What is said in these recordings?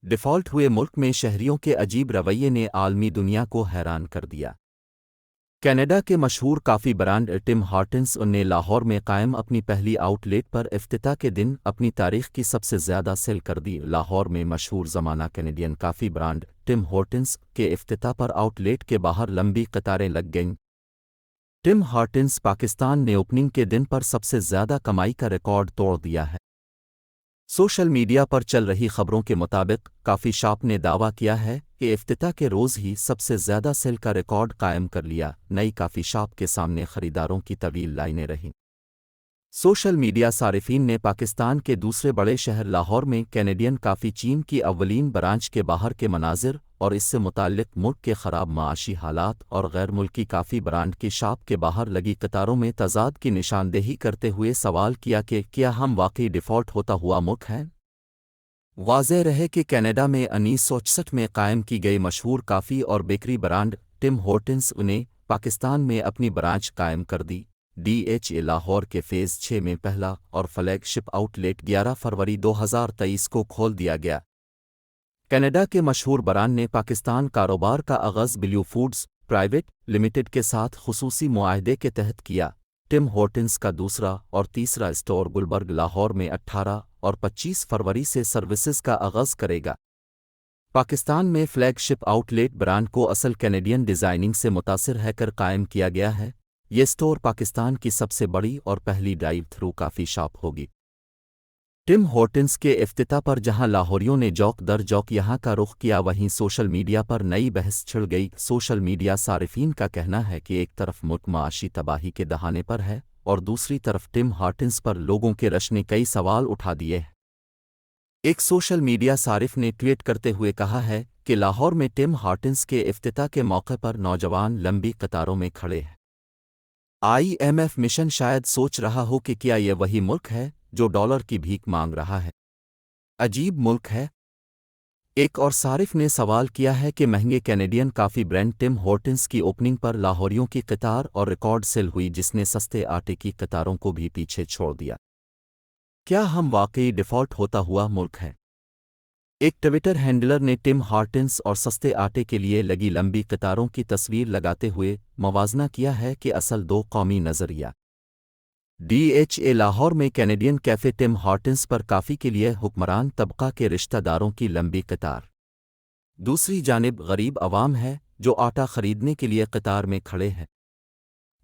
Default हुए मुल्क में शहरियों के अजीब रवैये ने आलमी दुनिया को हैरान कर दिया। कनाडा के मशहूर कॉफ़ी ब्रांड टिम हॉर्टन्स ने लाहौर में कायम अपनी पहली आउटलेट पर इफ्तिताह के दिन अपनी तारीख की सबसे ज़्यादा सेल कर दी। लाहौर में मशहूर ज़माना Canadian coffee brand Tim Hortons के इफ्तिताह पर आउटलेट के बाहर लंबी कतारें लग गईं। टिम हॉर्टन्स पाकिस्तान ने ओपनिंग के दिन पर सबसे ज़्यादा कमाई का रिकॉर्ड तोड़ दिया है। सोशल मीडिया पर चल रही खबरों के मुताबिक कॉफ़ी शॉप ने दावा किया है कि इफ्तिताह के रोज़ ही सबसे ज़्यादा सेल का रिकॉर्ड कायम कर लिया। नई कॉफ़ी शॉप के सामने खरीदारों की तवील लाइनें रहीं। सोशल मीडिया सारिफीन ने पाकिस्तान के दूसरे बड़े शहर लाहौर में कैनेडियन कॉफ़ी चीन की अव्वलीन ब्रांच के बाहर के मनाजिर और इससे मुताल्लिक मुल्क के ख़राब माशी हालात और गैर मुल्की कॉफ़ी ब्रांड की शॉप के बाहर लगी कतारों में तज़ाद की निशानदेही करते हुए सवाल किया कि क्या हम वाकई डिफ़ॉल्ट होता हुआ मुल्क हैं। वाज़ेह रहे कि कनाडा में 1964 में कायम की गई मशहूर कॉफ़ी और बेकरी ब्रांड टिम हॉर्टन्स ने पाकिस्तान में अपनी ब्रांच कायम कर दी। DHA लाहौर के फ़ेज़ 6 में पहला और फ्लैगशिप आउटलेट 11 फरवरी 2023 को खोल दिया गया। कनाडा के मशहूर ब्रांड ने पाकिस्तान कारोबार का आगाज़ ब्लू फूड्स प्राइवेट लिमिटेड के साथ खुसूसी मुआहदे के तहत किया। टिम हॉर्टन्स का दूसरा और तीसरा स्टोर गुलबर्ग लाहौर में 18 और 25 फरवरी से सर्विसेज का आगाज़ करेगा। पाकिस्तान में फ्लैगशिप आउटलेट ब्रांड को असल कैनेडियन डिज़ाइनिंग से मुतासिर रहकर कायम किया गया है। ये स्टोर पाकिस्तान की सबसे बड़ी और पहली ड्राइव थ्रू कॉफ़ी शॉप होगी। टिम हॉर्टन्स के इफ्तिताह पर जहां लाहौरियों ने जौक दर जौक यहां का रुख किया, वहीं सोशल मीडिया पर नई बहस छिड़ गई। सोशल मीडिया सारिफीन का कहना है कि एक तरफ मुल्क माशी तबाही के दहाने पर है और दूसरी तरफ टिम हॉर्टन्स पर लोगों के रश ने कई सवाल उठा दिए हैं। एक सोशल मीडिया सारिफ ने ट्वीट करते हुए कहा है कि लाहौर में टिम हॉर्टन्स के इफ्तिताह के मौके पर नौजवान लंबी कतारों में खड़े हैं। IMF मिशन शायद सोच रहा हो कि क्या यह वही मुल्क है जो डॉलर की भीख मांग रहा है। अजीब मुल्क है। एक और सारिफ ने सवाल किया है कि महंगे Canadian coffee brand Tim Hortons की ओपनिंग पर लाहौरियों की कतार और रिकॉर्ड सेल हुई, जिसने सस्ते आटे की कतारों को भी पीछे छोड़ दिया। क्या हम वाकई डिफ़ॉल्ट होता हुआ मुल्क हैं? एक ट्विटर हैंडलर ने टिम हॉर्टन्स और सस्ते आटे के लिए लगी लंबी कतारों की तस्वीर लगाते हुए मवाजना किया है कि असल दो कौमी नज़रिया। DHA लाहौर में कैनेडियन कैफ़े टिम हॉर्टन्स पर कॉफ़ी के लिए हुक्मरान तबका के रिश्तेदारों की लंबी कतार। दूसरी जानिब गरीब अवाम है जो आटा खरीदने के लिए कतार में खड़े हैं,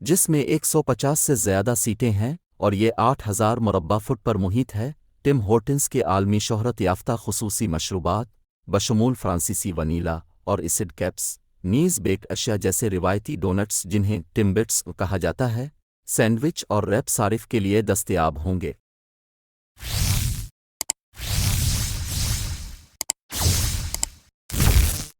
जिसमें 150 से ज़्यादा सीटें हैं और ये 8000 मुरब्बा फुट पर मुहित है। टिम हॉर्टन्स के आलमी शोहरत याफ्ता खुसूसी मशरूबात बशमूल फ्रांसीसी वनीला और एसिड कैप्स, नीज़ बेक्ड अशिया जैसे रिवायती डोनट्स जिन्हें टिम्बिट्स कहा जाता है, सैंडविच और रैप सारिफ के लिए दस्तयाब होंगे।